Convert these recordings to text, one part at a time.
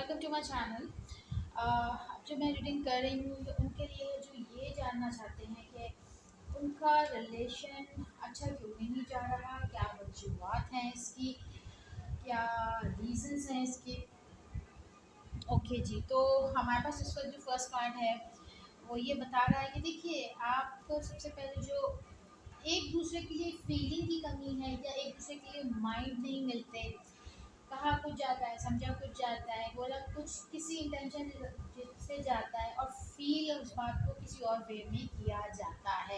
Welcome to my channel. जो मैं reading कर रही हूँ तो उनके लिए जो ये जानना चाहते हैं कि उनका रिलेशन अच्छा क्यों नहीं जा रहा, क्या वजूहत हैं इसकी, क्या रीजंस हैं इसके। ओके जी, तो हमारे पास इसका जो फर्स्ट पार्ट है वो ये बता रहा है कि देखिए, आपको सबसे पहले जो एक दूसरे के लिए फीलिंग की कमी है या एक दूसरे के लिए माइंड नहीं मिलते। कहा कुछ जाता है, समझा कुछ जाता है, बोला कुछ किसी इंटेंशन से जाता है और फील उस बात को किसी और वे में किया जाता है।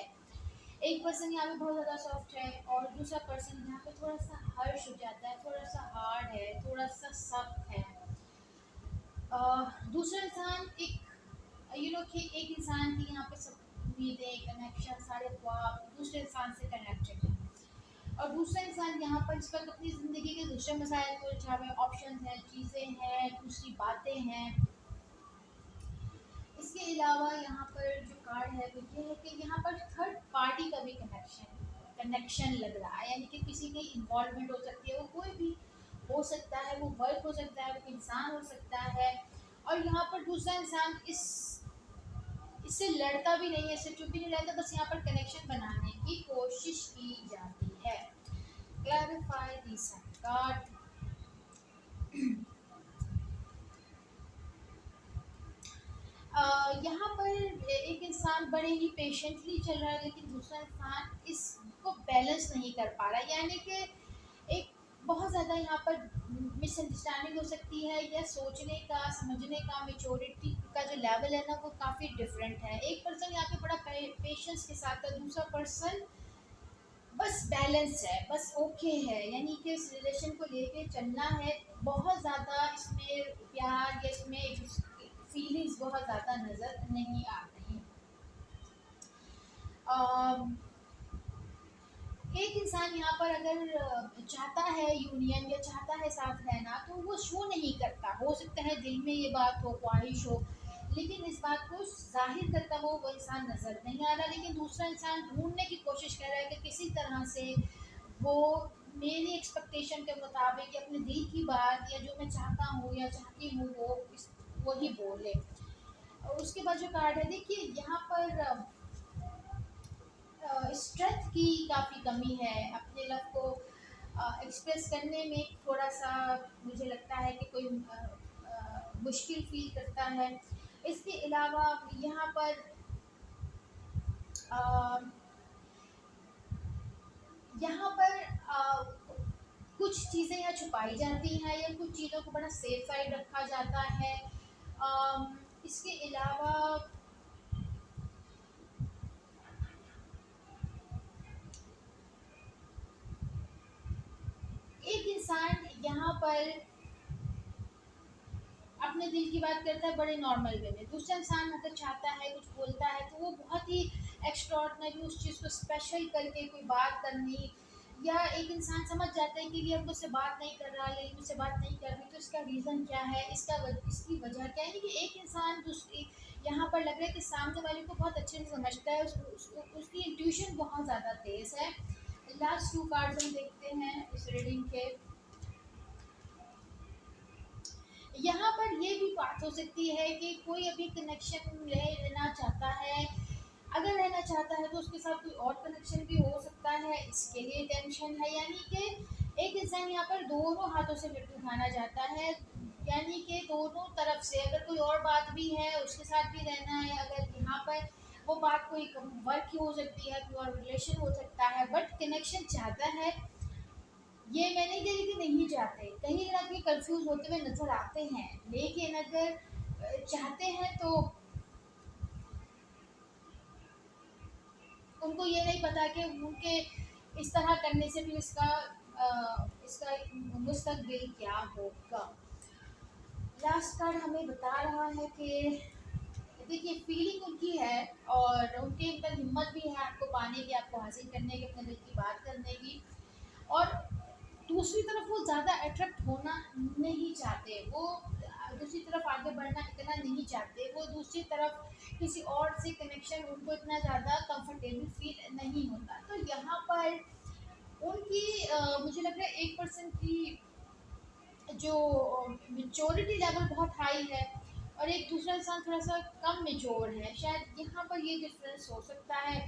एक पर्सन यहाँ पे बहुत ज़्यादा सॉफ्ट है और दूसरा पर्सन यहाँ पे थोड़ा सा हर्ष हो जाता है, थोड़ा सा हार्ड है, थोड़ा सा सख्त है। दूसरा इंसान एक कि एक इंसान की यहाँ पे सब उम्मीदें, कनेक्शन, सारे ख्वाब दूसरे इंसान से कनेक्टेड है और दूसरा इंसान यहाँ पर इस वक्त अपनी ज़िंदगी के दूसरे मसाइल को उलझा हुआ है। ऑप्शन है, चीज़ें हैं, दूसरी बातें हैं। इसके अलावा यहाँ पर जो कार्ड है वो ये है कि यहाँ पर थर्ड पार्टी का भी कनेक्शन लग रहा है, यानी कि किसी की इन्वॉल्वमेंट हो सकती है। वो कोई भी हो सकता है, वो वर्क हो सकता है, वो इंसान हो सकता है। और यहाँ पर दूसरा इंसान इससे लड़ता भी नहीं है, इससे चुप भी नहीं रहता, बस यहाँ पर कनेक्शन बनाने की कोशिश की जाती है। Clarify this card. यहाँ पर एक इंसान बड़े ही पेशेंटली चल रहा है, लेकिन दूसरा इंसान इसको बैलेंस नहीं कर पा रहा है। यानी कि एक बहुत ज़्यादा यहाँ पर मिसअंडरस्टैंडिंग हो सकती है, या सोचने का, समझने का, मेच्योरिटी का जो लेवल है ना वो काफ़ी डिफरेंट है। एक पर्सन यहाँ पे बड़ा पेशेंस के साथ है, दूसरा पर्सन बस बैलेंस है, बस ओके है, यानी कि इस रिलेशन को लेके चलना है। बहुत ज़्यादा इसमें प्यार या इसमें फीलिंग्स बहुत ज़्यादा नज़र नहीं आ रही। अम, एक इंसान यहाँ पर अगर चाहता है यूनियन या चाहता है साथ रहना, तो वो शो नहीं करता। हो सकता है दिल में ये बात हो, ख्वाहिश हो, लेकिन इस बात को जाहिर करता वो इंसान नज़र नहीं आ रहा। लेकिन दूसरा इंसान ढूंढने की कोशिश कर रहा है कि किसी तरह से वो मेरी एक्सपेक्टेशन के मुताबिक या अपने दिल की बात या जो मैं चाहता हूँ या चाहती हूँ वो ही बोले। और उसके बाद जो कार्ड है, देखिए यहाँ पर स्ट्रेंथ की काफ़ी कमी है। अपने लव को एक्सप्रेस करने में थोड़ा सा मुझे लगता है कि कोई मुश्किल फील करता है। इसके अलावा यहाँ पर अ, यहाँ पर कुछ चीज़ें यहाँ छुपाई जाती हैं या कुछ चीज़ों को बड़ा सेफ साइड रखा जाता है। इसके अलावा एक इंसान यहाँ पर अपने दिल की बात करता है बड़े नॉर्मल वे में। दूसरा इंसान अगर चाहता है, कुछ बोलता है, तो वो बहुत ही एक्स्ट्रॉर्डनरी उस चीज़ को स्पेशल करके कोई बात करनी, या एक इंसान समझ जाता है कि ये अब मुझसे बात नहीं कर रहा या ये मुझसे बात नहीं कर रही, तो इसका रीज़न क्या है, इसकी वजह क्या है। यानी कि एक इंसान दूसरी यहाँ पर लग रहा है कि सामने वाले को बहुत अच्छे से समझता है, उसकी इंट्यूशन बहुत ज़्यादा तेज़ है। लास्ट टू कार्ड्स हम देखते हैं इस रीडिंग के। यहाँ पर ये भी बात हो सकती है कि कोई अभी कनेक्शन लेना चाहता है। अगर रहना चाहता है तो उसके साथ कोई और कनेक्शन भी हो सकता है, इसके लिए टेंशन है। यानी कि एक इंसान यहाँ पर दोनों हाथों से लड्डू खाना चाहता है, यानी कि दोनों तरफ से। अगर कोई और बात भी है उसके साथ भी रहना है, अगर यहाँ पर वो बात कोई वर्क की हो सकती है, कोई और रिलेशन हो सकता है, बट कनेक्शन चाहता है। ये मैं नहीं कह रही कि नहीं चाहते, कहीं ना कहीं कंफ्यूज होते हुए नजर आते हैं, लेकिन अगर चाहते हैं तो उनको ये नहीं पता कि उनके इस तरह करने से भी इसका मुस्तकबिल क्या होगा। लास्ट कार्ड हमें बता रहा है कि देखिए, फीलिंग उनकी है और उनके अंदर हिम्मत भी है आपको पाने की, आपको हासिल करने की, अपने दिल की बात करने की। और दूसरी तरफ वो ज़्यादा अट्रैक्ट होना नहीं चाहते, वो दूसरी तरफ आगे बढ़ना इतना नहीं चाहते, वो दूसरी तरफ किसी और से कनेक्शन उनको इतना ज़्यादा कंफर्टेबल फील नहीं होता। तो यहाँ पर उनकी मुझे लग रहा है एक पर्सन की जो मेच्योरिटी लेवल बहुत हाई है और एक दूसरा इंसान थोड़ा सा कम मेच्योर है, शायद यहाँ पर ये डिफरेंस हो सकता है।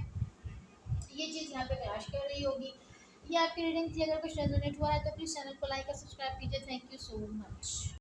ये चीज़ यहाँ पे क्लैश कर रही होगी। ये आपकी रीडिंग थी। अगर कुछ रेजोनेट हुआ है तो प्लीज़ चैनल को लाइक और सब्सक्राइब कीजिए। Thank you so much.